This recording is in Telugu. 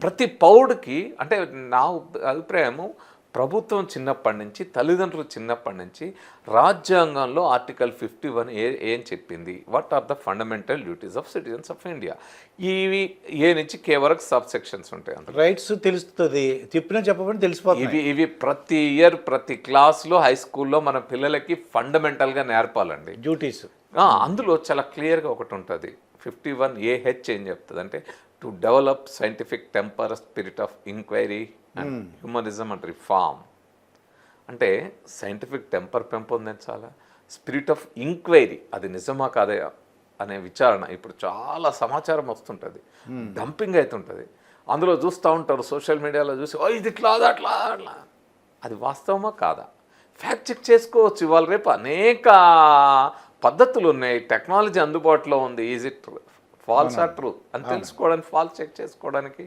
ప్రతి పౌరుడికి అంటే నా అభిప్రాయము ప్రభుత్వం చిన్నప్పటి నుంచి తల్లిదండ్రులు చిన్నప్పటి నుంచి రాజ్యాంగంలో ఆర్టికల్ 51 ఏం చెప్పింది, what are the fundamental duties of citizens of India, ఇవి ఏ నుంచి కే వరకు సబ్ సెక్షన్స్ ఉంటాయి అందులో. రైట్స్ తెలుస్తుంది, చెప్పినా చెప్పబడి తెలిసిపోతుంది. ఇవి ప్రతి ఇయర్ ప్రతి క్లాస్లో హై స్కూల్లో మన పిల్లలకి ఫండమెంటల్గా నేర్పాలండి. డ్యూటీస్ అందులో చాలా క్లియర్గా ఒకటి ఉంటుంది. 51AH ఏం చెప్తుంది అంటే to develop scientific temper, spirit of inquiry and humanism and reform. అంటే సైంటిఫిక్ టెంపర్ పెంపొందించాలా, స్పిరిట్ ఆఫ్ ఇంక్వైరీ అది నిజమా కాదా అనే విచారణ. ఇప్పుడు చాలా సమాచారం వస్తుంటుంది, డంపింగ్ అవుతుంటుంది, అందులో చూస్తూ ఉంటారు సోషల్ మీడియాలో చూసి ఇది ఇట్లా అట్లా అట్లా, అది వాస్తవమా కాదా ఫ్యాక్ట్ చెక్ చేసుకోవచ్చు. ఇవాళ రేపు అనేక పద్ధతులు ఉన్నాయి, టెక్నాలజీ అందుబాటులో ఉంది. Is it false or truth అని తెలుసుకోవడానికి, ఫాల్స్ చెక్ చేసుకోవడానికి